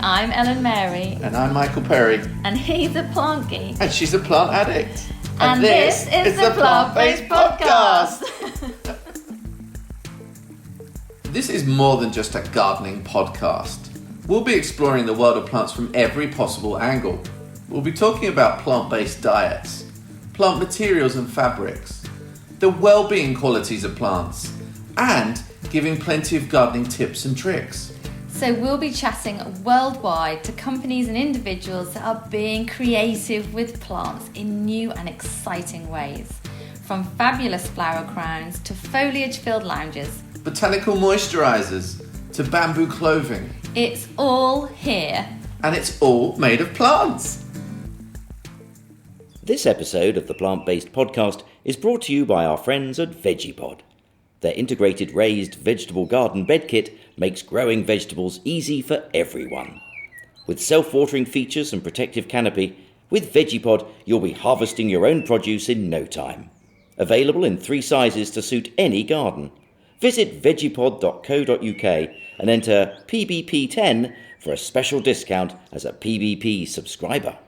I'm Ellen Mary. And I'm Michael Perry. And he's a plant geek. And she's a plant addict. And this is the Plant-Based Podcast. This is more than just a gardening podcast. We'll be exploring the world of plants from every possible angle. We'll be talking about plant-based diets, plant materials and fabrics, the well-being qualities of plants, and giving plenty of gardening tips and tricks. So we'll be chatting worldwide to companies and individuals that are being creative with plants in new and exciting ways. From fabulous flower crowns to foliage-filled lounges. Botanical moisturisers to bamboo clothing. It's all here. And it's all made of plants. This episode of the Plant-Based Podcast is brought to you by our friends at Vegepod. Their integrated raised vegetable garden bed kit makes growing vegetables easy for everyone. With self-watering features and protective canopy, with Vegepod you'll be harvesting your own produce in no time. Available in 3 sizes to suit any garden. Visit vegepod.co.uk and enter PBP10 for a special discount as a PBP subscriber.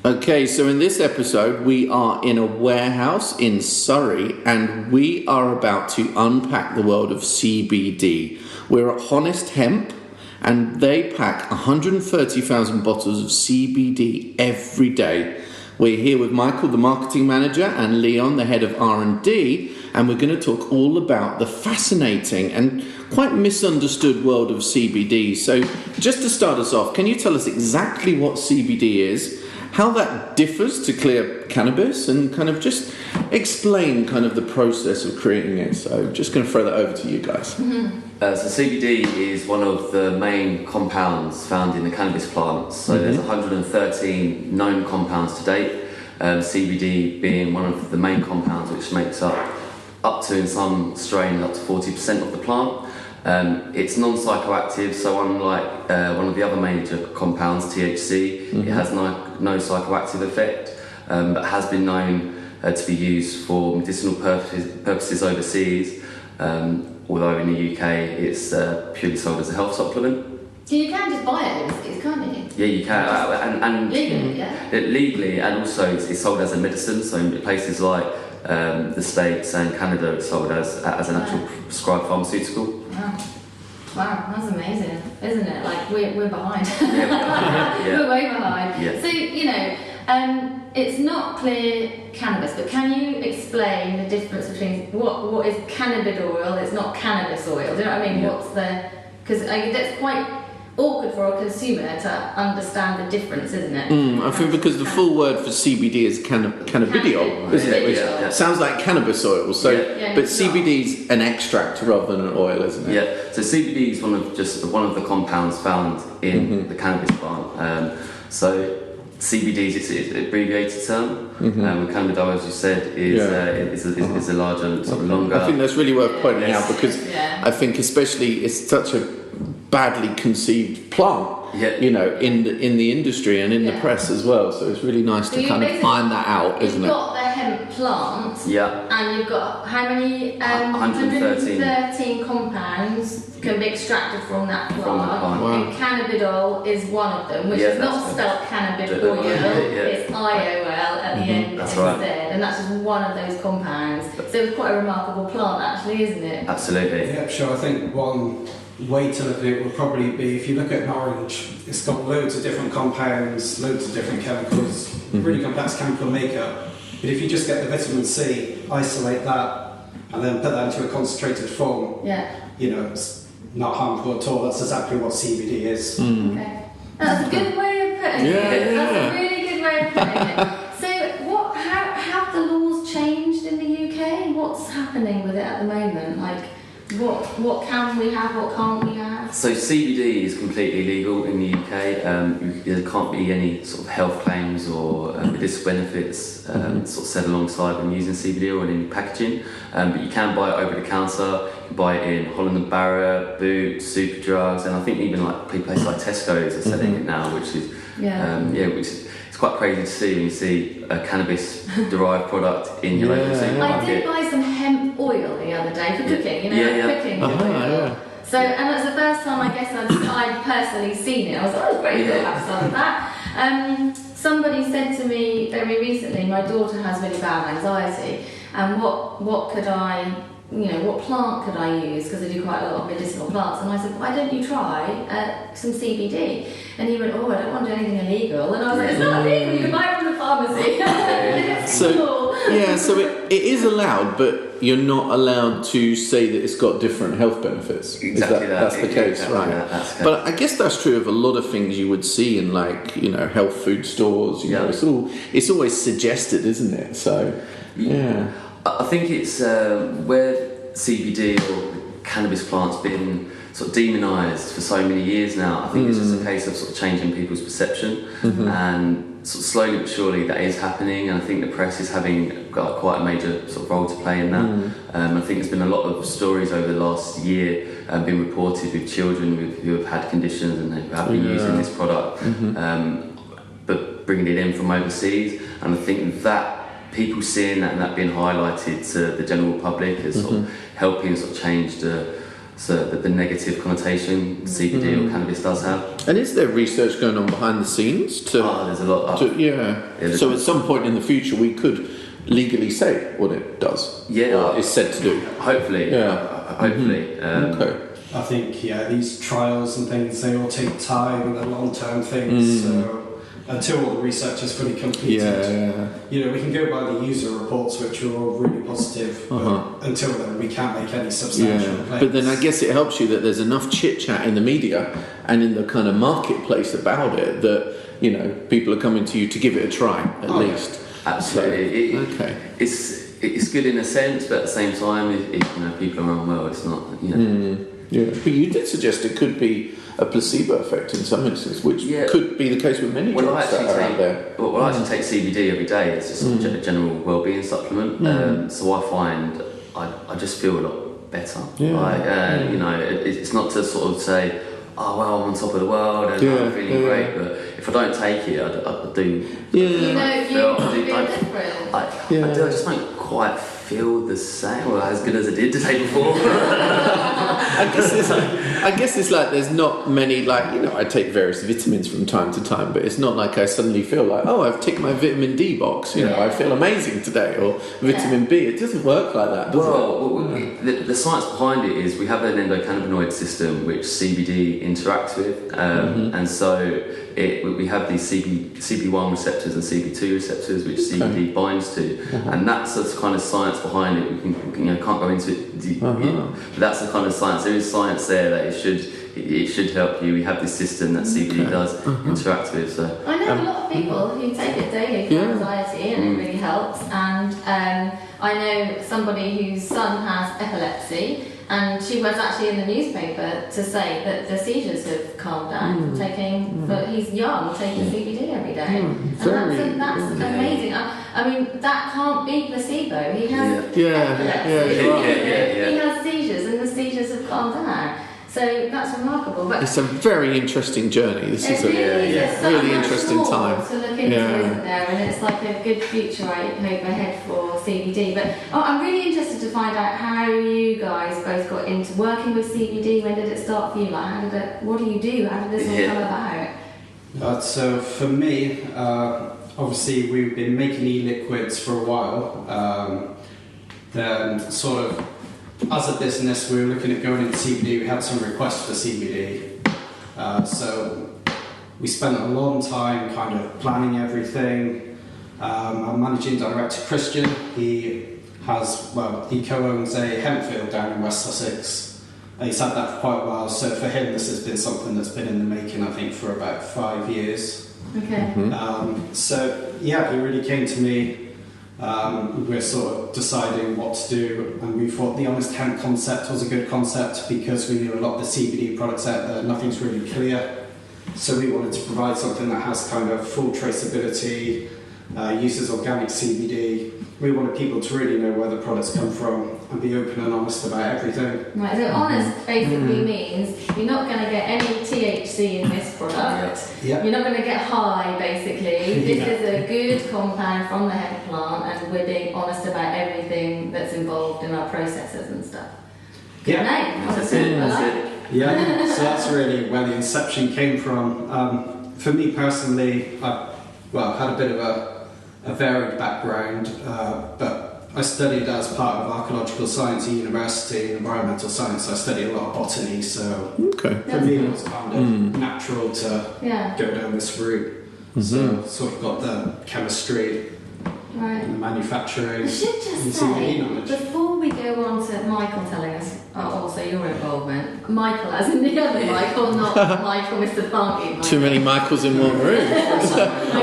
Okay, so in this episode we are in a warehouse in Surrey and we are about to unpack the world of CBD. We're at Honest Hemp and they pack 130,000 bottles of CBD every day. We're here with Michael, the marketing manager, and Leon, the head of R&D, and we're going to talk all about the fascinating and quite misunderstood world of CBD. So just to start us off, can you tell us exactly what CBD is, how that differs to clear cannabis, and kind of just explain kind of the process of creating it? So just going to throw that over to you guys. So CBD is one of the main compounds found in the cannabis plants. So there's 113 known compounds to date, CBD being one of the main compounds which makes up to, in some strains, up to 40% of the plant. It's non-psychoactive, so unlike one of the other major compounds, THC, it has no psychoactive effect, but has been known to be used for medicinal purposes overseas, although in the UK it's purely sold as a health supplement. So you can just buy it overseas, can't you? Yeah, you can. And legally, yeah? Legally, and also it's sold as a medicine, so in places like the States and Canada it's sold as an actual prescribed pharmaceutical. Wow, that's amazing, isn't it? Like, we're behind. Yeah. We're way behind. Yeah. So, it's not clear cannabis, but can you explain the difference between what is cannabidiol? It's not cannabis oil. Do you know what I mean? Yeah. Because that's quite awkward for a consumer to understand the difference, isn't it? I think because the full word for CBD is cannabidiol, isn't it? Which sounds like cannabis oil. So, but CBD is an extract rather than an oil, isn't it? Yeah. So CBD is one of the compounds found in the cannabis plant. So CBD is an abbreviated term. Cannabidiol, as you said, is a larger, sort of longer. I think that's really worth pointing out because I think especially it's such a badly conceived plant, in the industry and in the press as well. So it's really nice to kind of find that out, isn't it? You've got the hemp plant, and you've got how many? 113 compounds can be extracted from that plant. Wow. And cannabidiol is one of them, which is not spelled cannabidiol. It's IOL at the end instead, and that's just one of those compounds. So it's quite a remarkable plant, actually, isn't it? Absolutely. Yeah, sure. I think one way to look at it would probably be, if you look at an orange, it's got loads of different compounds, loads of different chemicals, really complex chemical makeup. But if you just get the vitamin C, isolate that, and then put that into a concentrated form, it's not harmful at all. That's exactly what CBD is. Okay. That's a good way of putting it. That's a really good way of putting it. So how have the laws changed in the UK? What's happening with it at the moment? Like, what can we have, what can't we have? So CBD is completely legal in the UK. There can't be any sort of health claims or medicinal benefits sort of said alongside when using CBD or in any packaging. But you can buy it over the counter. You can buy it in Holland and Barrett, Boots, Superdrugs, and I think even like places like Tesco's are selling it now, which is which is quite crazy to see when you see a cannabis-derived product in your local supermarket. I did buy some hemp oil the other day for cooking, cooking oil. So, and that's the first time I guess I'd personally seen it. I was like, oh, great, I'll have some of that. Somebody said to me very recently, my daughter has really bad anxiety, and what could I, what plant could I use? Because I do quite a lot of medicinal plants. And I said, why don't you try some CBD? And he went, oh, I don't want to do anything illegal. And I was like, it's not illegal, you can buy it from the pharmacy. So it is allowed, but you're not allowed to say that it's got different health benefits. Exactly That's the case, exactly right? That's the case. But I guess that's true of a lot of things you would see in health food stores. It's always suggested, isn't it? So yeah. I think it's where CBD or cannabis plants been sort of demonised for so many years now. I think it's just a case of sort of changing people's perception, and sort of slowly but surely that is happening. And I think the press is having got quite a major sort of role to play in that. I think there's been a lot of stories over the last year been reported with children who have had conditions and who have been using this product, but bringing it in from overseas. And I think that people seeing that and that being highlighted to the general public is sort of helping sort of change the negative connotation CBD or cannabis does have. And is there research going on behind the scenes there's a lot. So at some point in the future we could legally say what it does. Or is said to do. Hopefully. Hopefully. Okay. I think these trials and things, they all take time and they're long-term things. So until all the research is fully completed, we can go by the user reports, which are all really positive. But until then, we can't make any substantial claims. But then I guess it helps you that there's enough chit chat in the media and in the kind of marketplace about it that people are coming to you to give it a try at least. Absolutely. So, It's good in a sense, but at the same time, if people are unwell, it's not. But you did suggest it could be a placebo effect in some instances, which could be the case with many drugs that are out there. I actually take CBD every day. It's just a general well-being supplement. So I find I just feel a lot better. It's not to sort of say, oh well, I'm on top of the world and I'm feeling great, but if I don't take it, I do. You feel different. I just don't quite feel the same or as good as I did the day before. I guess it's like there's not many I take various vitamins from time to time, but it's not like I suddenly feel like, oh, I've ticked my vitamin D box. I feel amazing today, or vitamin B. It doesn't work like that, does it? The science behind it is we have an endocannabinoid system which CBD interacts with, and so we have these CB1 receptors and CB2 receptors which CBD binds to, and that's the kind of science behind it. We can't go into it, but that's the kind of science. There is science there that it should help you. We have this system that CBD does interact with. So I know a lot of people who take it daily for anxiety, and it really helps. And I know somebody whose son has epilepsy, and she was actually in the newspaper to say that the seizures have calmed down from taking. But he's young, taking CBD every day, and that's amazing. I mean, that can't be placebo. He has epilepsy. He has seizures, and the seizures have calmed down. So that's remarkable. But it's a very interesting journey. This is a really interesting time to look into, isn't there? And it's like a good future, I hope, ahead for CBD. But I'm really interested to find out how you guys both got into working with CBD. When did it start for you? What do you do? How did this all come about? So for me, obviously we've been making e-liquids for a while. Then sort of as a business, we were looking at going into CBD. We had some requests for CBD. So we spent a long time kind of planning everything. Our managing director, Christian, he co-owns a hemp field down in West Sussex. He's had that for quite a while. So for him, this has been something that's been in the making, I think, for about 5 years. Okay. He really came to me. We're sort of deciding what to do, and we thought the Honest Hemp concept was a good concept because we knew a lot of the CBD products out there, nothing's really clear. So we wanted to provide something that has kind of full traceability, uses organic CBD. We wanted people to really know where the products come from and be open and honest about everything. Right, so honest basically means you're not going to get any THC in this product. You're not going to get high, basically. This is a good compound from the hemp plant, and we're being honest about everything that's involved in our processes and stuff. Good name. That's it. Yeah, so that's really where the inception came from. For me personally, I had a bit of a varied background, but I studied as part of archaeological science at university, environmental science. I studied a lot of botany, so for me it was kind of natural to go down this route. So sort of got the chemistry and the manufacturing. I should just say, before we go on to Michael telling us also your involvement, Michael as in the other Michael, not Michael, Mr. Funky Michael. Too many Michaels in one room. I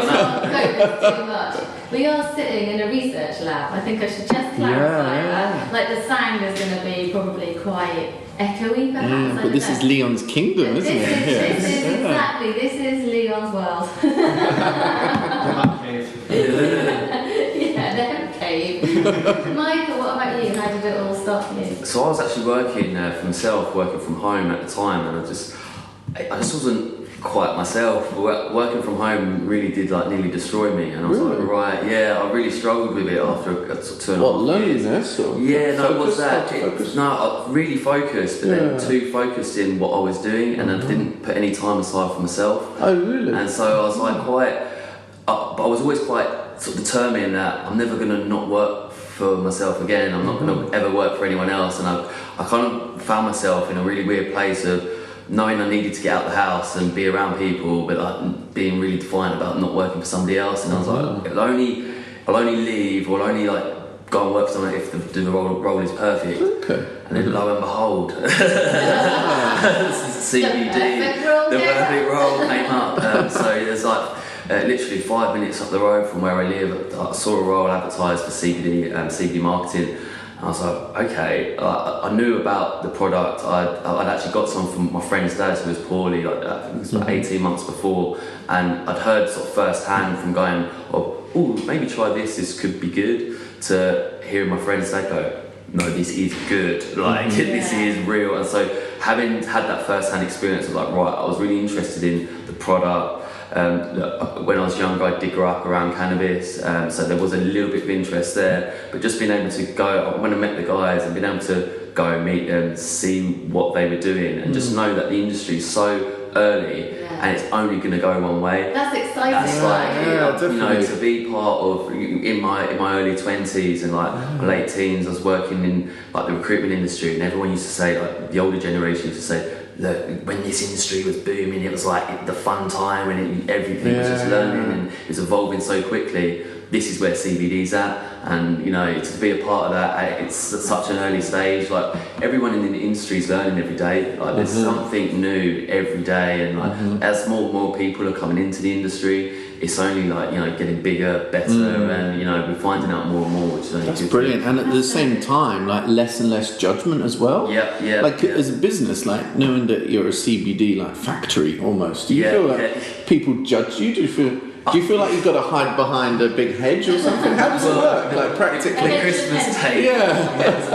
can't cope with too much. We are sitting in a research lab. I think I should just clarify that. Like the sound is going to be probably quite echoey perhaps. But this is Leon's kingdom, isn't it? This is exactly, this is Leon's world. Yeah, the hemp cave. Michael, what about you? How did it all start for you? So I was actually working for myself, working from home at the time, and I just wasn't quite myself. Working from home really did nearly destroy me, and I was I really struggled with it after 2.5 years. What, loneliness? Or it was that. I really focused, but then too focused in what I was doing, and I didn't put any time aside for myself. Oh, really? And so I was but I was always quite sort of determined that I'm never going to not work for myself again. I'm not going to ever work for anyone else, and I kind of found myself in a really weird place of knowing I needed to get out of the house and be around people, but being really defiant about not working for somebody else. And I was like, I'll only leave, or I'll only go and work for someone if the role is perfect. Okay. And then lo and behold, CBD, the perfect role came up. So there's literally 5 minutes up the road from where I live, I saw a role advertised for CBD marketing. I was like, okay. I knew about the product. I'd actually got some from my friend's dad who was poorly, I think it was about 18 months before, and I'd heard sort of first hand from going, maybe try this could be good, to hearing my friends say, no, this is good, this is real. And so having had that first hand experience, I was like, right, I was really interested in the product. When I was younger, I did grow up around cannabis, so there was a little bit of interest there. But just being able to go, when I met the guys, and being able to go and meet them, see what they were doing, and just know that the industry is so early, and it's only going to go one way. That's exciting. That's to be part of in my early 20s and my late teens. I was working in the recruitment industry, and everyone used to say, the older generation used to say, look, when this industry was booming, it was the fun time, and everything was just learning and it was evolving so quickly. This is where CBD's at, and to be a part of that, it's at such an early stage. Everyone in the industry is learning every day. There's something new every day, and as more and more people are coming into the industry, it's only getting bigger, better, and we're finding out more and more, which is only That's good. brilliant. And at the same time, less and less judgment as well. As a business, knowing that you're a CBD factory almost. Do you feel people judge you? Do you feel like you've got to hide behind a big hedge or something? How does it work? Practically. The Christmas table.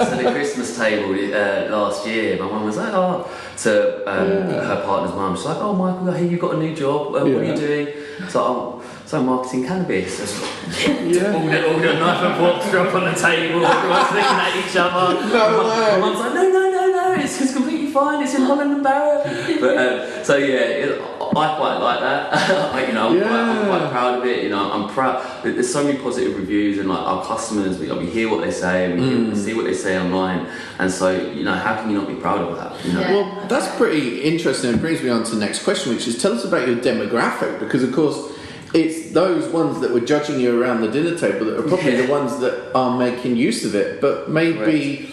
So the Christmas table last year, my mum was like, to her partner's mum, she's like, Michael, I hear you've got a new job. What are you doing? So I'm marketing cannabis. All the knife and forks drop on the table, everyone's looking at each other. My mum's like, no, it's completely fine, it's in Holland and Barrett. But I quite like that. I'm quite proud of it. I'm proud. There's so many positive reviews, and our customers, we hear what they say, we see what they say online, and so how can you not be proud of that? Well, that's pretty interesting. It brings me on to the next question, which is, tell us about your demographic, because of course it's those ones that were judging you around the dinner table that are probably the ones that are making use of it, but maybe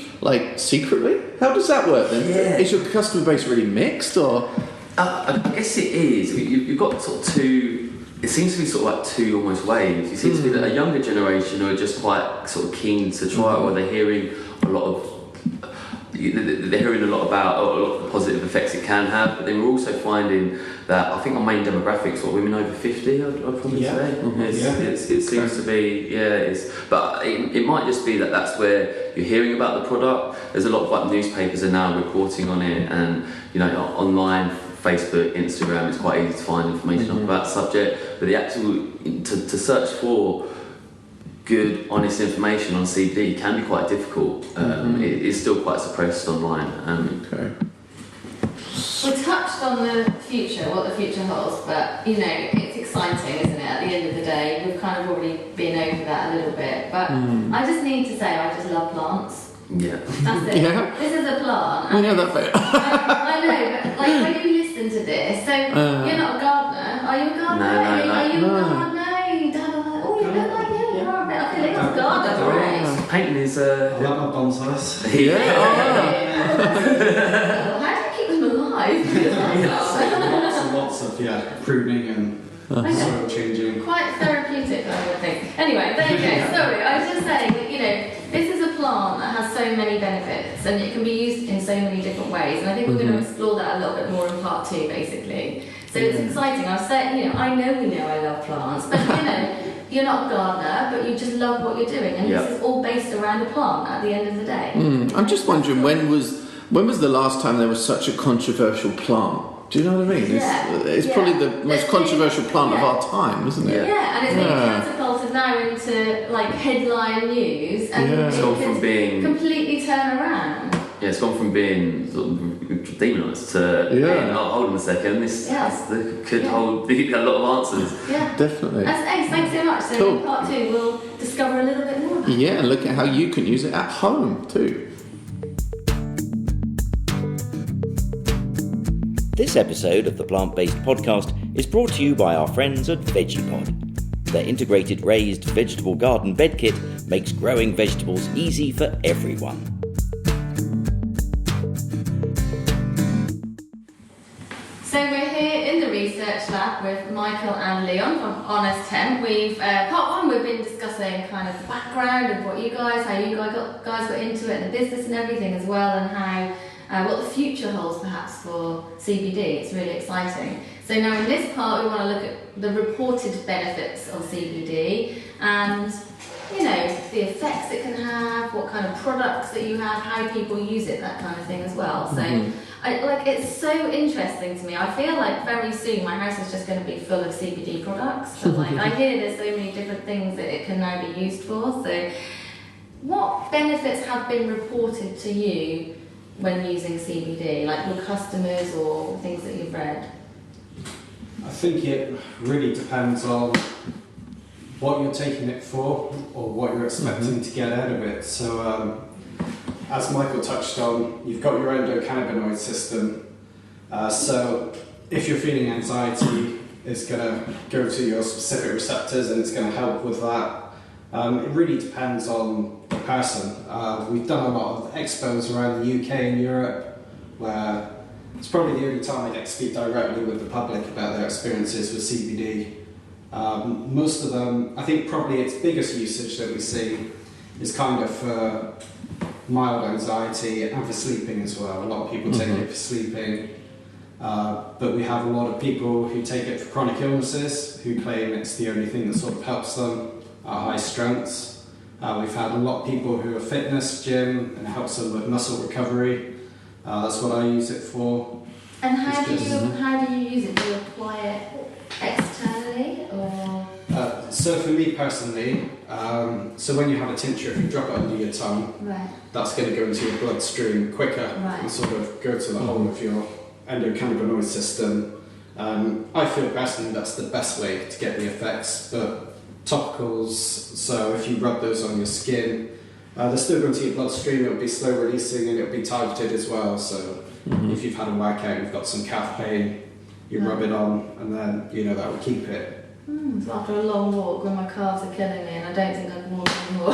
secretly. How does that work then? Is your customer base really mixed, or? I guess it is. You've got sort of two. It seems to be sort of two almost waves. It seems to be that a younger generation who are just quite sort of keen to try it, or they're hearing a lot about a lot of the positive effects it can have. But then we're also finding that I think our main demographics are women over 50. I'd probably say. It seems to be but it might just be that that's where you're hearing about the product. There's a lot of newspapers are now reporting on it, and online. Facebook, Instagram, it's quite easy to find information about the subject, but the actual to search for good, honest information on CBD can be quite difficult. It is still quite suppressed online. We touched on the future, what the future holds, but it's exciting, isn't it? At the end of the day, we've kind of already been over that a little bit. But I just need to say, I just love plants. Yeah. That's it. Yeah. This is a plant. We know that bit. I know, but like when you listen to this, so you're not a gardener. Are you a gardener? No, Are you a no. gardener? You don't know. Oh, you look like you are a bit like a little gardener, right? Painting is I like my bonsais. How do you keep them alive? Lots and lots of pruning and soil changing. Quite therapeutic, I would think. Anyway, there you go. Sorry, I was just saying that, this is a plant that has so many benefits and it can be used in so many different ways. And I think we're going to explore that a little bit more in part 2, basically. So it's exciting. I've said, I know I love plants, but you're not a gardener, but you just love what you're doing. And this is all based around a plant at the end of the day. I'm just wondering, when was the last time there was such a controversial plant? Do you know what I mean? It's probably the most controversial plant of our time, isn't it? Yeah, and it's been catapulted now into like headline news, and It's gone from being completely turn around. Yeah, it's gone from being sort of demonised to being, hold on a second, this could hold a lot of answers. Yeah, definitely. That's Ace. Thanks so much. So Cool. in part 2, we'll discover a little bit more about it. Yeah, and look at how you can use it at home too. This episode of the Plant-Based Podcast is brought to you by our friends at Vegepod. Their integrated raised vegetable garden bed kit makes growing vegetables easy for everyone. So we're here in the research lab with Michael and Leon from Honest Hemp. Part 1, we've been discussing kind of the background of how you guys got into it, and the business and everything as well, and how what the future holds perhaps for CBD. It's really exciting. So now in this part we want to look at the reported benefits of CBD and the effects it can have, what kind of products that you have, how people use it, that kind of thing as well. So it's so interesting to me. I feel like very soon my house is just going to be full of CBD products. So I hear there's so many different things that it can now be used for. So what benefits have been reported to you when using CBD, like with customers or things that you've read? I think it really depends on what you're taking it for or what you're expecting to get out of it. So as Michael touched on, you've got your endocannabinoid system. So if you're feeling anxiety, it's going to go to your specific receptors and it's going to help with that. It really depends on the person. We've done a lot of expos around the UK and Europe where it's probably the only time I get to speak directly with the public about their experiences with CBD. Most of them, I think probably its biggest usage that we see is kind of for mild anxiety and for sleeping as well. A lot of people take it for sleeping, but we have a lot of people who take it for chronic illnesses who claim it's the only thing that sort of helps them at high strengths. We've had a lot of people who are fitness, gym, and it helps them with muscle recovery. That's what I use it for. And how do you use it? Do you apply it externally or? So for me personally, so when you have a tincture, if you drop it under your tongue, that's going to go into your bloodstream quicker and sort of go to the whole of your endocannabinoid system. I feel personally that's the best way to get the effects, but topicals, so if you rub those on your skin, they're still going to your bloodstream, it'll be slow releasing and it'll be targeted as well. So if you've had a workout, you've got some calf pain, you rub it on and then that will keep it. So after a long walk when my calves are killing me and I don't think I can walk anymore.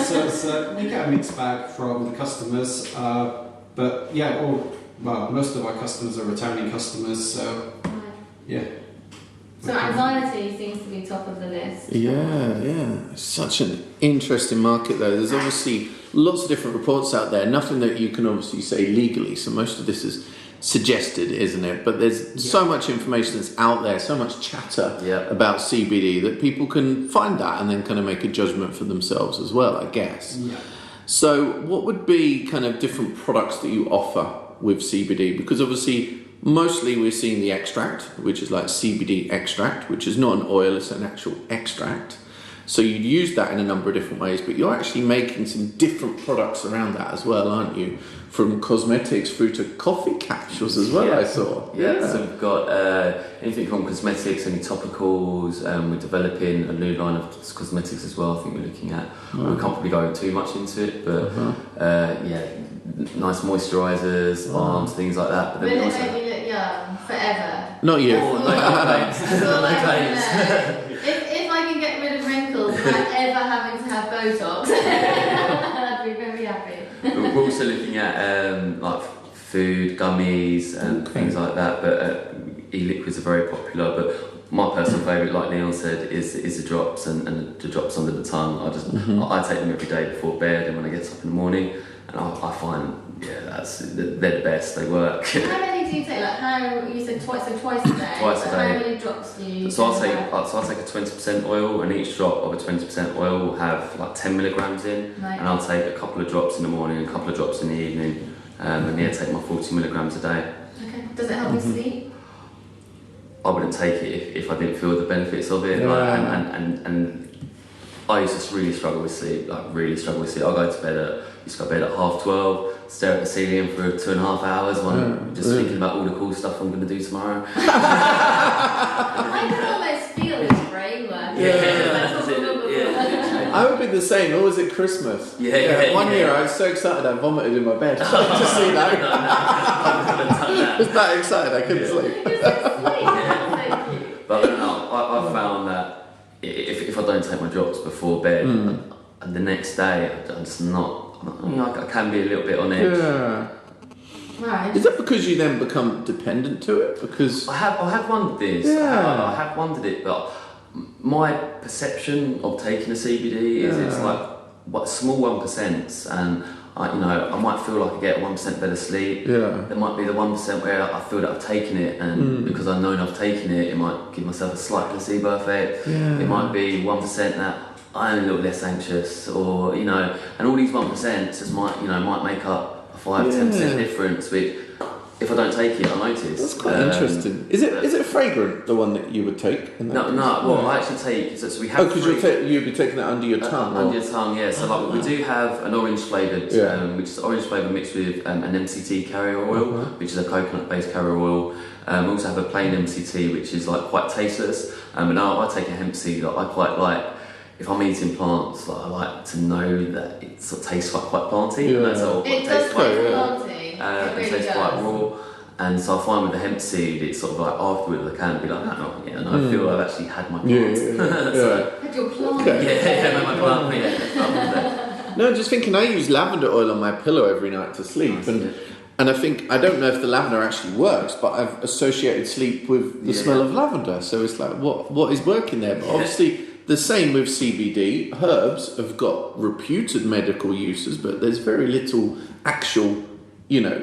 So we get a mixed bag from the customers, but most of our customers are returning customers, so So anxiety seems to be top of the list. Yeah. Such an interesting market though. There's obviously lots of different reports out there. Nothing that you can obviously say legally, so most of this is suggested, isn't it? But there's so much information that's out there, so much chatter about CBD that people can find that and then kind of make a judgment for themselves as well, I guess. Yeah. So what would be kind of different products that you offer with CBD? Because obviously mostly we're seeing the extract, which is like CBD extract, which is not an oil, it's an actual extract. So you'd use that in a number of different ways, but you're actually making some different products around that as well, aren't you? From cosmetics through to coffee capsules as well, I saw. Yeah, so we've got anything from cosmetics, any topicals. We're developing a new line of cosmetics as well. I think we're looking at. We can't probably go too much into it, but nice moisturisers, balms, things like that. But Will then it also, make me look young forever? Not you. Oh, no complaints. That's all I No want to complaints. know. If I can get rid of wrinkles without ever having to have Botox, I'd be very happy. We're also looking at like food, gummies, and things like that. But e-liquids are very popular. But my personal favourite, like Leon said, is the drops and the drops under the tongue. I take them every day before bed and when I get up in the morning, and I find they're the best. They work. How many do you take? Like how you said twice a day. Twice a day. How many drops do you? So I'll take a 20% oil, and each drop of a 20% oil will have like 10 milligrams in, Right. and I'll take a couple of drops in the morning, and a couple of drops in the evening, and take my 40 milligrams a day. Okay. Does it help you sleep? I wouldn't take it if I didn't feel the benefits of it. And I used to really struggle with sleep, I'll go to bed at 12, stare at the ceiling for 2.5 hours while I'm just thinking about all the cool stuff I'm going to do tomorrow. I can almost feel his brain working. I would be the same. Or was it Christmas? One year I was so excited I vomited in my bed. Just so you know. I was that excited I couldn't sleep. But I found that if I don't take my drops before bed, and the next day I'm just not. I can be a little bit on edge. Yeah. Right. Is that because you then become dependent to it? Because I have wondered this. Yeah. I have wondered it, but my perception of taking a CBD is it's like small 1%, and I might feel like I get 1% better sleep. Yeah. There might be the 1% where I feel that I've taken it, and because I know I've taken it, it might give myself a slight placebo effect. Yeah. It might be 1% that I'm a little less anxious, or and all these 1% just might make up a 5-10% difference, which if I don't take it, I notice. that's quite interesting. Is it fragrant, the one that you would take? No. Well, I actually take. So we have. because you'd be taking it under your tongue. Under your tongue, yeah. So like we do have an orange flavoured, which is orange flavour mixed with an MCT carrier oil, which is a coconut-based carrier oil. We also have a plain MCT, which is like quite tasteless. And I take a hemp seed. I quite like. If I'm eating plants, I like to know that it sort of tastes quite planty. Yeah. And that's all. It does taste planty. It really tastes does. quite raw. And so I find with the hemp seed, it's sort of like afterwards I can be like, I feel I've actually had my plant. Had your plant. Okay. My plant. No, just thinking, I use lavender oil on my pillow every night to sleep, and I think, I don't know if the lavender actually works, but I've associated sleep with the smell of lavender. So it's like, what is working there? But obviously, the same with CBD. Herbs have got reputed medical uses, but there's very little actual,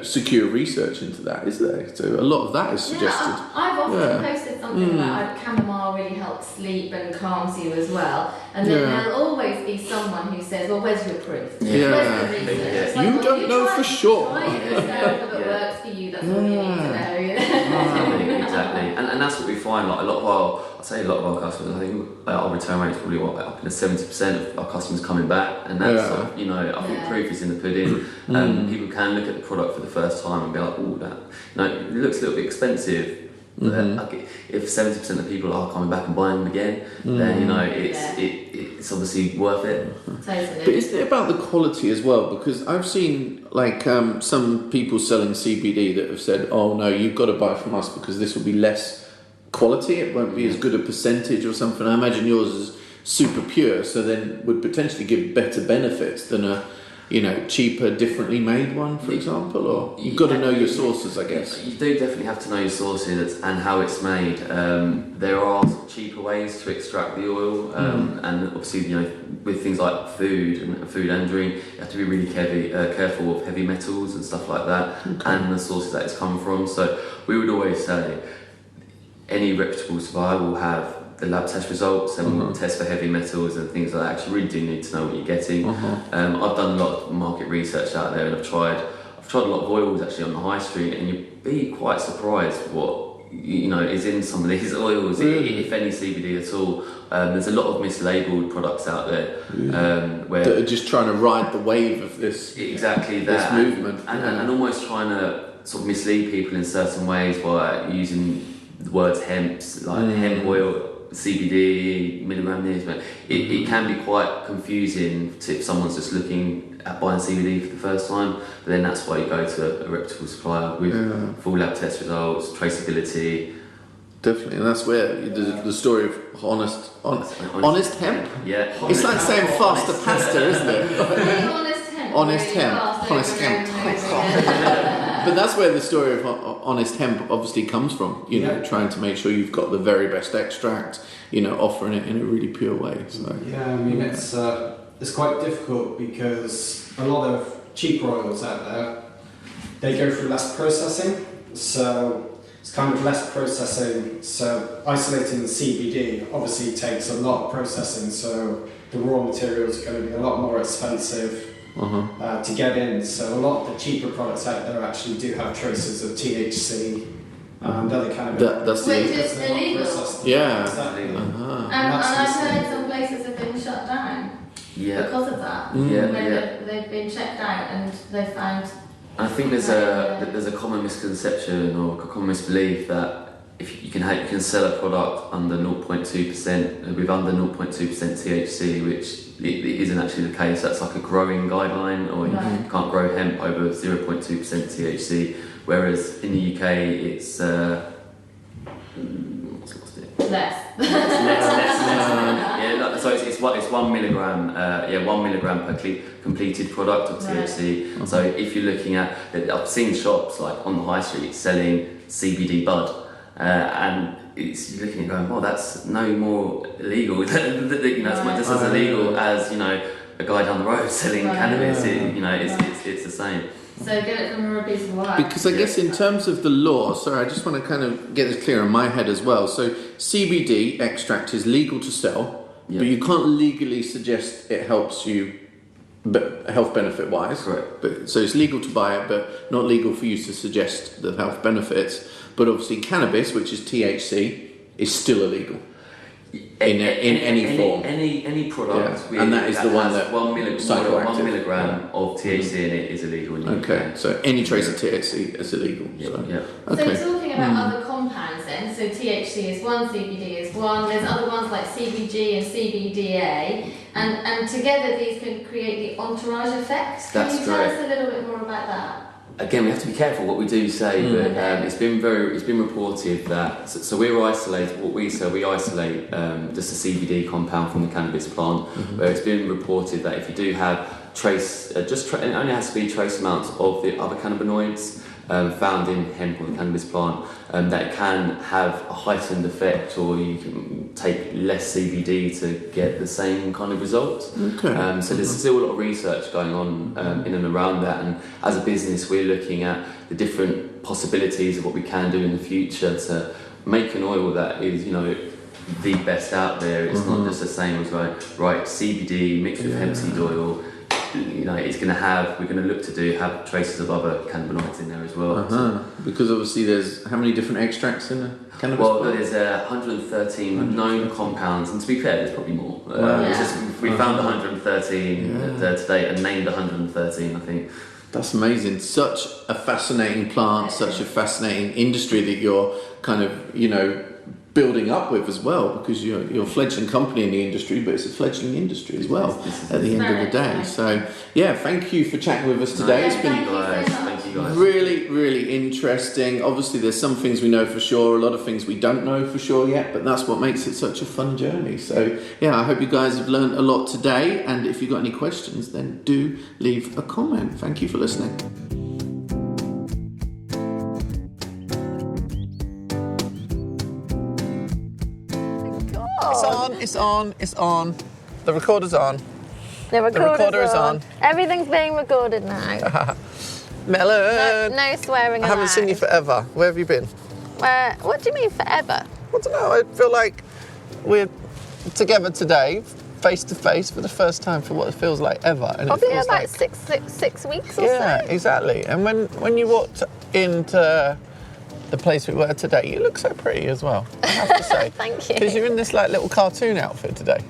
secure research into that, is there? So a lot of that is suggested. I've often posted something about chamomile really helps sleep and calms you as well. And then there'll always be someone who says, well, where's your proof? Yeah. Where's the research? It's like, You don't know for sure. Try it yourself, if it works for you, that's all you need to know. Exactly. And that's what we find, like a lot of our customers, I think our return rate is probably up in the 70% of our customers coming back, and that's I think proof is in the pudding. People can look at the product for the first time and be like, oh, that it looks a little bit expensive. But if 70% of people are coming back and buying them again, then it's obviously worth it. Totally. But isn't it about the quality as well? Because I've seen some people selling CBD that have said, "Oh no, you've got to buy from us because this will be less quality. It won't be as good a percentage or something." I imagine yours is super pure, so then would potentially give better benefits than a cheaper, differently made one, for example. Or you've got to know your sources, I guess. You do definitely have to know your sources and how it's made. There are cheaper ways to extract the oil, and obviously, with things like food and drink, you have to be really careful of heavy metals and stuff like that, and the sources that it's come from. So we would always say any reputable supplier will have the lab test results, and we'll test for heavy metals and things like that. Actually, really do need to know what you're getting. I've done a lot of market research out there, and I've tried a lot of oils actually on the high street, and you'd be quite surprised what is in some of these oils, if any CBD at all. There's a lot of mislabeled products out there where that are just trying to ride the wave of this this movement, and almost trying to sort of mislead people in certain ways by using the words hemp, like hemp oil, CBD, milligram this, but it can be quite confusing if someone's just looking at buying CBD for the first time. But then that's why you go to a reputable supplier with full lab test results, traceability. Definitely, and that's where the story of honest hemp. Yeah, it's like saying faster pasta, isn't it? Honest hemp. But that's where the story of Honest Hemp obviously comes from. Trying to make sure you've got the very best extract. Offering it in a really pure way. So. Yeah, I mean it's quite difficult because a lot of cheaper oils out there, they go through less processing, so it's kind of less processing. So isolating the CBD obviously takes a lot of processing, so the raw materials are going to be a lot more expensive to get in. So a lot of the cheaper products out there actually do have traces of THC and other cannabis. Which is illegal. Yeah. Exactly. And I've heard some places have been shut down because of that. They've been checked out and they found. I think there's a common misconception or a common misbelief that if you can sell a product under 0.2% with under 0.2% THC, which it isn't actually the case. That's like a growing guideline, or you can't grow hemp over 0.2% THC. Whereas in the UK, it's less. So it's 1 milligram. 1 milligram per completed product of THC. Right. So if you're looking at, I've seen shops like on the high street selling CBD bud, and you're looking at going, well, that's no more illegal. It's just as illegal as a guy down the road selling cannabis. It's the same. So get it from a piece of wire. Because I guess in terms of the law, sorry, I just want to kind of get this clear in my head as well. So CBD extract is legal to sell, but you can't legally suggest it helps you health benefit wise. Correct. So it's legal to buy it, but not legal for you to suggest the health benefits. But obviously cannabis, which is THC, is still illegal. In any form, any product, and that is the one that 1 milligram of THC in it is illegal in the UK. So any trace of THC is illegal. So talking about other compounds then, so THC is one, CBD is one. There's other ones like CBG and CBDA, and together these can create the entourage effect. Can you tell us a little bit more about that? Again, we have to be careful what we do say, but it's been reported that so we isolate just a CBD compound from the cannabis plant, where it's been reported that if you do have it only has to be trace amounts of the other cannabinoids found in hemp or the cannabis plant, that it can have a heightened effect, or you can take less CBD to get the same kind of results. So there's still a lot of research going on in and around that, and as a business we're looking at the different possibilities of what we can do in the future to make an oil that is the best out there. It's not just the same as CBD mixed with hemp seed oil. We're going to look to have traces of other cannabinoids in there as well. Because obviously there's how many different extracts in a cannabis? Well, there's 113 known compounds, and to be fair, there's probably more. We found 113 today and named 113, I think. That's amazing. Such a fascinating plant, such a fascinating industry that you're kind of, building up with as well, because you're a fledgling company in the industry, but it's a fledgling industry as well at the end of the day. So thank you for chatting with us today. It's been Thank you guys. really, really interesting. Obviously there's some things we know for sure, a lot of things we don't know for sure yet, but that's what makes it such a fun journey. So I hope you guys have learned a lot today, and if you've got any questions, then do leave a comment. Thank you for listening. It's on. The recorder's on. The recorder is on. Everything's being recorded now. Melon! No swearing I haven't allowed. seen you forever. Where have you been? What do you mean forever? I don't know. I feel like we're together today, face to face, for the first time for what it feels like ever. And Probably it feels about like 6 weeks or so. Yeah, exactly. And when you walked into the place we were today. You look so pretty as well, I have to say. Thank you. Because you're in this like little cartoon outfit today.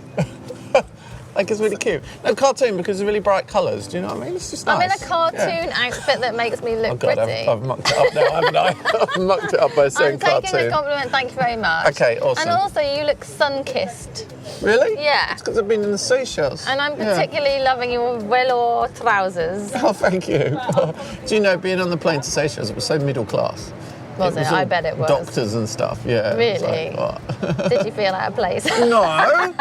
Like, it's really cute. No, cartoon because it's really bright colours. Do you know what I mean? It's just nice. I'm in a cartoon outfit that makes me look Oh God, pretty. I've mucked it up now, haven't I? I've mucked it up by saying I'm taking cartoon. the compliment. Thank you very much. Okay, awesome. And also, you look sun-kissed. Really? Yeah. It's because I've been in the Seychelles. And I'm Yeah. particularly loving your velour trousers. Oh, thank you. Do you know, being on the plane to Seychelles, it was so middle class. Was it? all I bet it was. Doctors and stuff, yeah. It was Really? like, what? Did you feel out of place? No!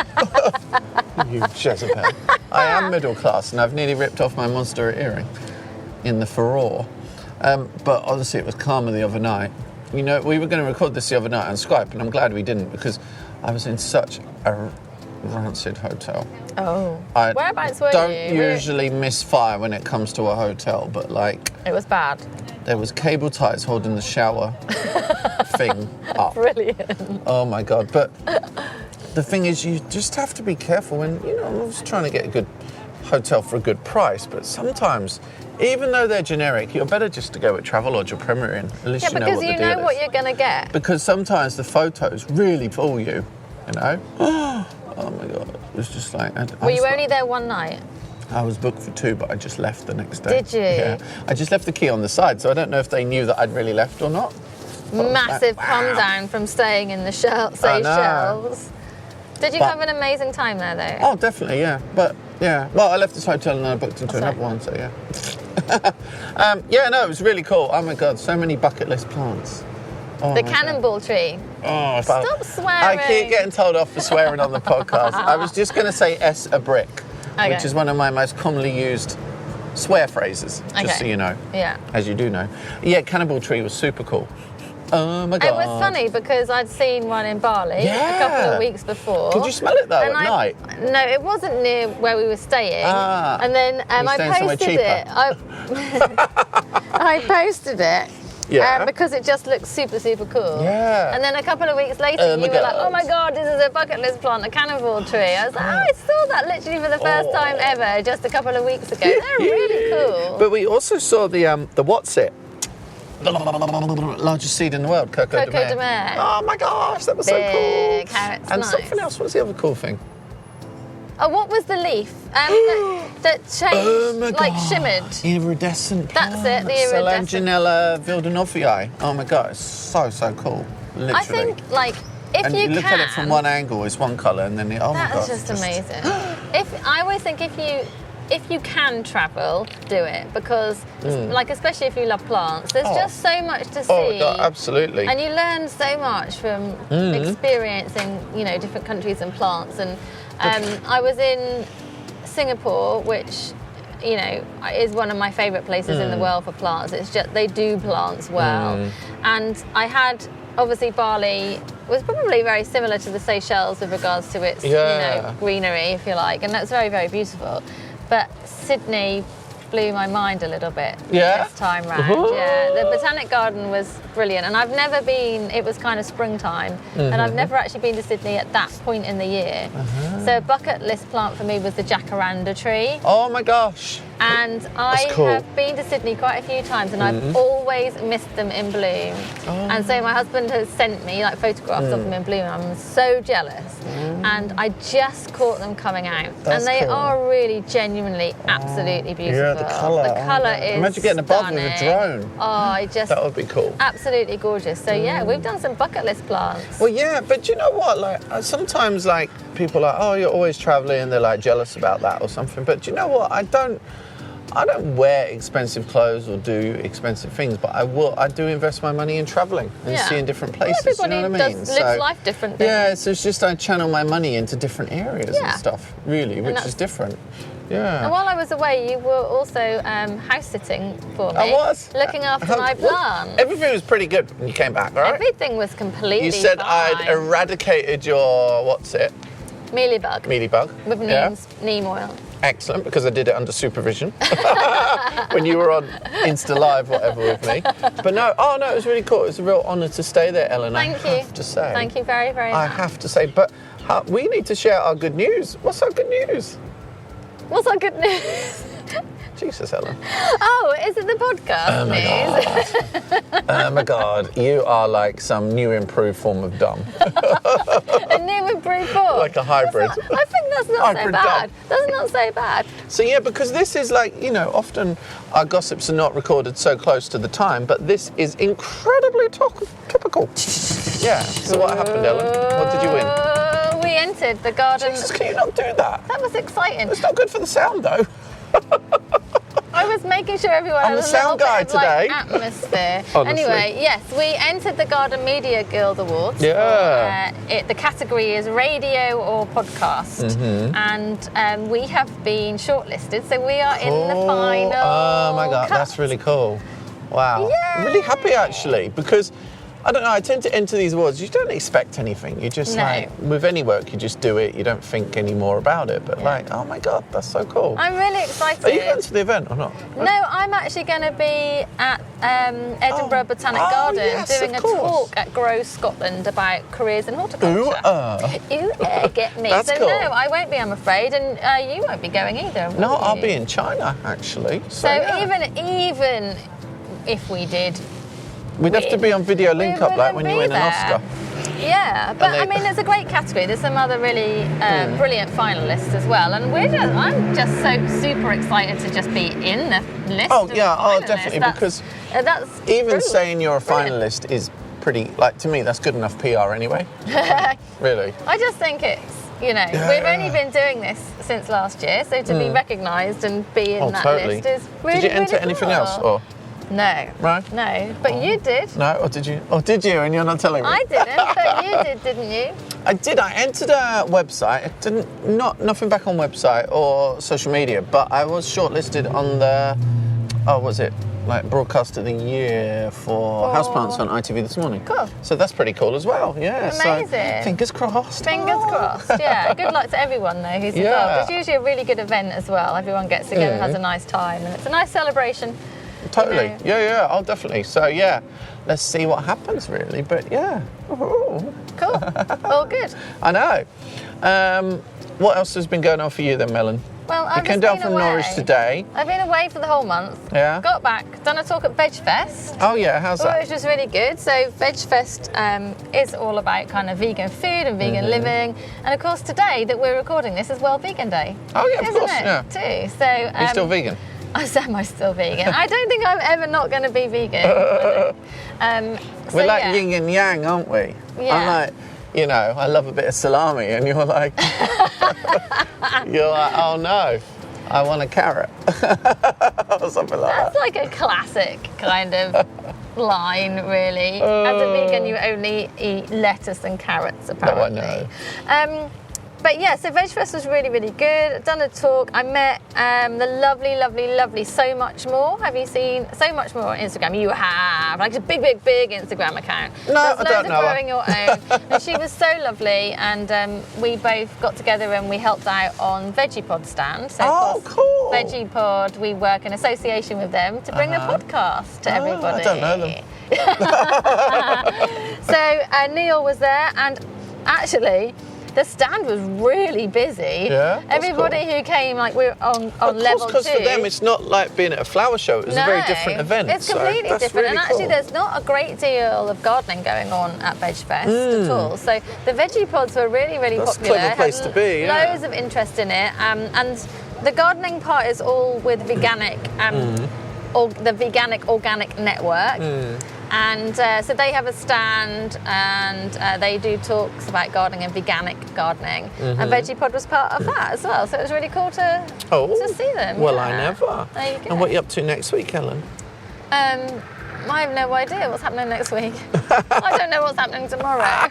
You Jezebel. I am middle class and I've nearly ripped off my monster earring in the furore. But honestly, it was calmer the other night. You know, we were going to record this the other night on Skype and I'm glad we didn't because I was in such a rancid hotel. Oh. Whereabouts were you? Don't usually misfire when it comes to a hotel, but like... It was bad. There was cable ties holding the shower thing up. Brilliant. Oh my God. But the thing is, you just have to be careful when, you know, I was trying to get a good hotel for a good price, but sometimes, even though they're generic, you're better just to go with Travelodge or Premier Inn. At least Yeah, you know because what the you deal know what is. you're going to get. Because sometimes the photos really fool you, you know? Oh my God. It was just like... Were you only there one night? I was booked for 2, but I just left the next day. Did you? Yeah. I just left the key on the side, so I don't know if they knew that I'd really left or not. Massive Wow. come down from staying in the I know. Seychelles. Did you But- have an amazing time there, though? Oh, definitely, yeah. But, yeah. Well, I left this hotel and then I booked into That's another right. one, so yeah. Yeah, no, it was really cool. Oh, my God, so many bucket list plants. Oh, The my God. cannonball tree. Oh, if Stop swearing. I keep getting told off for swearing on the podcast. I was just going to say S a brick, Okay. which is one of my most commonly used swear phrases, just Okay. so you know. Yeah. As you do know. Yeah, cannibal tree was super cool. Oh my God. It was funny because I'd seen one in Bali a couple Yeah. of weeks before. Could you smell it though And at night? No, it wasn't near where we were staying. Ah. And then You I staying somewhere posted it. I posted it. Yeah. Because it just looked super, super cool. Yeah. And then a couple of weeks later, Oh you my were like, God. oh my God, this is a bucket list plant, a cannonball tree. I was like, oh, I saw that literally for the first time ever just a couple of weeks ago. They're really cool. But we also saw the what's it? The largest seed in the world, Coco de Coco de Mer. Mer. Oh my gosh, that was so Big, cool. how it's And nice. something else. What's the other cool thing? Oh, what was the leaf? That changed, Oh my like God. shimmered. Iridescent. That's it, the plants. iridescent. Solanginella vildanovii. Oh my God, it's so cool. Literally. I think, like, if and you look can, at it from one angle, it's one colour, and then oh my that God, is just it's amazing. I always think if you can travel, do it because, like, especially if you love plants, there's just so much to see. Oh my God, absolutely. And you learn so much from experiencing, you know, different countries and plants. And I was in Singapore, which, you know, is one of my favourite places in the world for plants. It's just they do plants well, and I had obviously Bali was probably very similar to the Seychelles with regards to its you know, greenery, if you like, and that's very, very beautiful. But Sydney blew my mind a little bit this time round. Yeah, the Botanic Garden was brilliant, and I've never been. It was kind of springtime, and I've never actually been to Sydney at that point in the year. So a bucket list plant for me was the jacaranda tree. Oh my gosh. And I cool. have been to Sydney quite a few times, and I've always missed them in bloom. And so my husband has sent me like photographs of them in bloom. I'm so jealous. And I just caught them coming out, That's and they cool. are really, genuinely, absolutely beautiful. Yeah, the colour. The colour is Imagine getting above with a stunning. drone. Oh, I just That would be cool. absolutely gorgeous. So yeah, we've done some bucket list plants. Well, yeah, but you know what? Like sometimes, like people are like, oh, you're always traveling, and they're like jealous about that or something. But do you know what? I don't wear expensive clothes or do expensive things, but I do invest my money in traveling and Yeah. seeing different places. Everybody you know what I mean? lives life differently. Yeah, so it's just I channel my money into different areas Yeah. and stuff, really, which that's- is different. Yeah. And while I was away, you were also house sitting for me. I was. Looking after my plants. Everything was pretty good when you came back, all right? Everything was completely You said fine. I'd eradicated your, what's it? Mealybug Mealybug. with Yeah. neem oil. Excellent, because I did it under supervision when you were on Insta Live, whatever, with me. But no, it was really cool. It was a real honour to stay there, Ellen. Thank I you. have to say. Thank you very, very I much. have to say, but we need to share our good news. What's our good news? What's our good news? Jesus, Ellen. Oh, is it the podcast news? Oh my God, you are like some new improved form of dumb. A new improved form. Like a hybrid. I think that's not so Hybrid bad. dumb. That's not so bad. So yeah, because this is like, you know, often our gossips are not recorded so close to the time, but this is incredibly topical. Yeah. So what happened, Ellen? What did you win? We entered the garden. Jesus, can you not do that? That was exciting. It's not good for the sound, though. I was making sure everyone I'm had the a little sound guy bit of, like, today. atmosphere. Honestly. Anyway, yes, we entered the Garden Media Guild Awards. Yeah. The category is radio or podcast, and we have been shortlisted, so we are in the final. Oh my God, cut. that's really cool. Wow. Yay. I'm really happy actually, because I don't know, I tend to enter these awards, you don't expect anything. You just like, with any work, you just do it, you don't think any more about it. But like, oh my God, that's so cool. I'm really excited. Are you going to the event or not? No, I'm actually going to be at Edinburgh Botanic Garden doing a talk at Grow Scotland about careers in horticulture. Get me. That's so cool. no, I won't be, I'm afraid, and you won't be going either. No, will I'll you? be in China actually. So yeah. even if we did, We'd have to be on video link up like when you win an Oscar. Yeah, but I mean, it's a great category. There's some other really brilliant finalists as well, and I'm just so super excited to just be in the list. Oh of yeah, finalists. definitely, because that's even brilliant. saying you're a Brilliant. finalist is pretty, like, to me, that's good enough PR anyway. Really. I just think it's, you know, we've only been doing this since last year, so to be recognised and be in that totally. list is really, Did you enter really anything cool. else, or? No. Right. No, but you did. No, or did you? Or did you? And you're not telling me. I didn't, but you did, didn't you? I did. I entered a website. I didn't. Nothing back on website or social media, but I was shortlisted on the. Oh, was it like broadcast of the year for houseplants on ITV this morning? Cool. So that's pretty cool as well. Yeah. Amazing. So fingers crossed. Fingers crossed. Yeah. Good luck to everyone though who's involved. It's usually a really good event as well. Everyone gets together and has a nice time, and it's a nice celebration. Totally. You know. Yeah. Oh, definitely. So yeah, let's see what happens really. But yeah. Ooh. Cool. All good. I know. What else has been going on for you then, Melon? Well, You I've came just down been from away. Norwich today. I've been away for the whole month. Yeah. Got back, done a talk at Vegefest. Oh yeah, how's that? Which was really good. So Vegefest is all about kind of vegan food and vegan living. And of course today that we're recording this is World Vegan Day. Oh yeah, of isn't course, it? yeah. Too. So Are you still vegan? Am I still vegan? I don't think I'm ever not going to be vegan. We're like yin and yang, aren't we? Yeah. I'm like, you know, I love a bit of salami, and you're like, oh no, I want a carrot, or something like That's that. like a classic kind of line, really. As a vegan, you only eat lettuce and carrots, apparently. I know. But yeah, so Vegefest was really, really good. I've done a talk. I met the lovely So Much More. Have you seen So Much More on Instagram? You have. Like a big Instagram account. No, There's I loads don't of know her. growing your own. And she was so lovely, and we both got together and we helped out on Vegepod stand. So of course, cool. Vegepod, we work in association with them to bring the podcast to everybody. I don't know them. So Neil was there, and actually the stand was really busy. Yeah, that's everybody cool. who came, like, we were on level 2. Because for them, it's not like being at a flower show. It was a very different event. It's completely so that's different, really and actually cool. there's not a great deal of gardening going on at Vegefest at all. So the Vegepods were really, really That's a popular. clever place Had to be, yeah. Loads of interest in it, and the gardening part is all with Veganic, or the Veganic Organic Network. And so they have a stand, and they do talks about gardening and veganic gardening. And Vegepod was part of that as well. So it was really cool to see them. Well, yeah. I never. There you go. And what are you up to next week, Helen? I have no idea what's happening next week. I don't know what's happening tomorrow.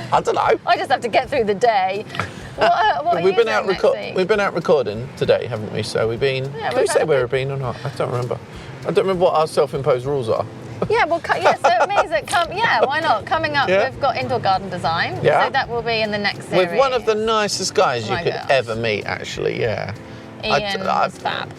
I don't know. I just have to get through the day. What are you doing next week? We've been out recording today, haven't we? So we've been. Yeah, Can we we've say had a where we've been or not? I don't remember. I don't remember what our self-imposed rules are. Yeah, well, so it means that why not? Coming up, Yeah. we've got indoor garden design. Yeah. So that will be in the next series. With one of the nicest guys Oh you my could gosh. ever meet, actually. Yeah. Ian was fab.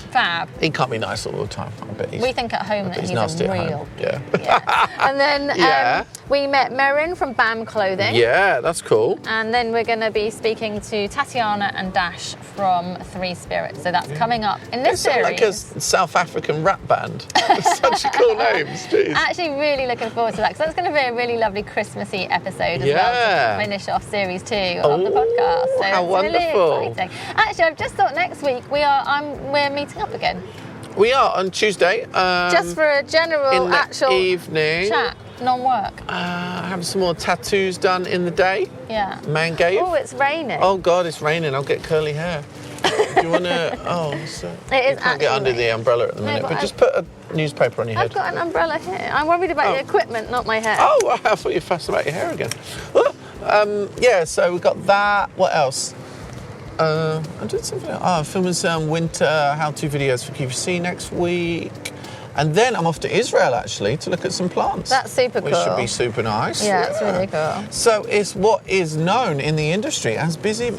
Fab. He can't be nice all the time. I bet We think at home that he's nasty a at real. home. Yeah. Yeah. And then Yeah. We met Merrin from BAM Clothing. Yeah, that's cool. And then we're going to be speaking to Tatiana and Dash from Three Spirits. So that's coming up in this They sound series. like a South African rap band. Such cool names, jeez. Actually, really looking forward to that because that's going to be a really lovely Christmassy episode as well to finish off series 2 of the podcast. So how it's wonderful. really exciting. Actually, I've just thought next week we're meeting up again. We are on Tuesday. Just for a general in the actual evening. chat, non-work. Have some more tattoos done in the day. Yeah. Man cave. Oh, it's raining. Oh God, it's raining. I'll get curly hair. Do you want to? Oh, so It is you can't get under the umbrella at the minute. but But just put a newspaper on your head. I've got an umbrella here. I'm worried about the equipment, not my hair. Oh, I thought you were fussed about your hair again. Yeah, so we've got that. What else? I did something else. I'm filming some winter how-to videos for QVC next week. And then I'm off to Israel, actually, to look at some plants. That's super cool. Which should be super nice. Yeah, it's really cool. So it's what is known in the industry as busy.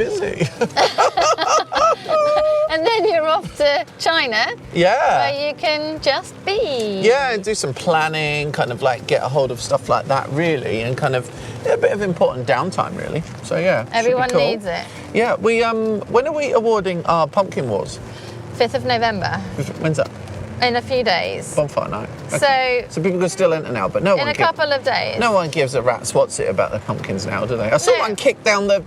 And then you're off to China, Yeah. where you can just be. Yeah, and do some planning, kind of like get a hold of stuff like that, really, and kind of a bit of important downtime, really. So yeah, should be Everyone cool. needs it. Yeah, we when are we awarding our Pumpkin Wars? 5th of November, When's that? in a few days. Bonfire night. Okay. So people can still enter now, but In a couple of days. no one gives a rat's what's it about the pumpkins now, do they? I saw No. one kick down the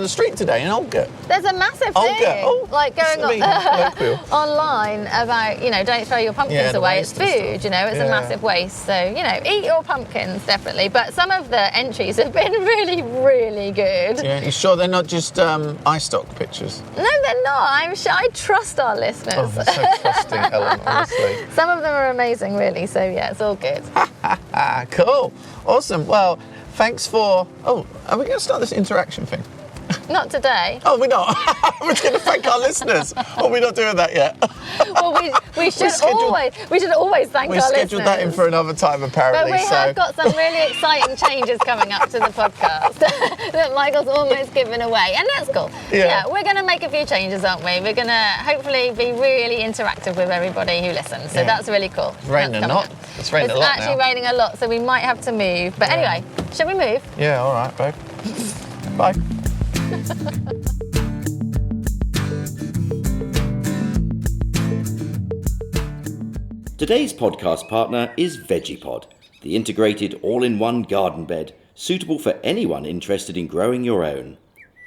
street today in Oldgate. There's a massive Oldgate. thing, Oh, like going silly, on, colloquial. online about, don't throw your pumpkins Yeah, the away. It's waste and food, stuff. it's Yeah. a massive waste. So, eat your pumpkins, definitely. But some of the entries have been really, really good. Yeah, you sure they're not just iStock pictures? No, they're not. I'm sure I trust our listeners. Oh, they're so trusting, Ellen, honestly. Some of them are amazing, really. So, yeah, it's all good. Cool. Awesome. Well, thanks for... Oh, are we going to start this interaction thing? Not today. Oh, we're not. We're going to thank our listeners. Oh, we're not doing that yet. Well, we should always thank We our listeners. scheduled that in for another time, But apparently. we have got some really exciting changes coming up to the podcast that Michael's almost given away, and that's cool. Yeah. We're going to make a few changes, aren't we? We're going to hopefully be really interactive with everybody who listens, so Yeah. that's really cool. It's raining a lot. It's raining a lot It's actually now. raining a lot, so we might have to move. But anyway, shall we move? Yeah, all right, babe. Bye. Today's podcast partner is Vegepod, the integrated all-in-one garden bed suitable for anyone interested in growing your own.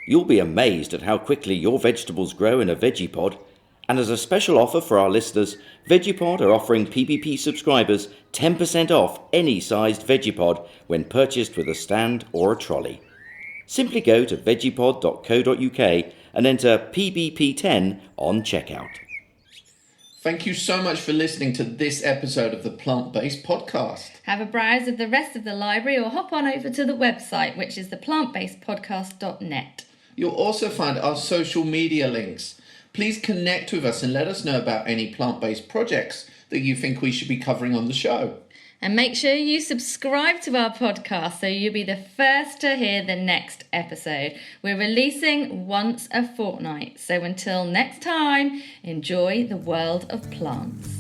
You'll be amazed at how quickly your vegetables grow in a Vegepod. And as a special offer for our listeners, Vegepod are offering PPP subscribers 10% off any sized Vegepod when purchased with a stand or a trolley. Simply go to vegepod.co.uk and enter PBP10 on checkout. Thank you so much for listening to this episode of the Plant-Based Podcast. Have a browse of the rest of the library or hop on over to the website, which is theplantbasedpodcast.net. You'll also find our social media links. Please connect with us and let us know about any plant-based projects that you think we should be covering on the show. And make sure you subscribe to our podcast so you'll be the first to hear the next episode. We're releasing once a fortnight. So until next time, enjoy the world of plants.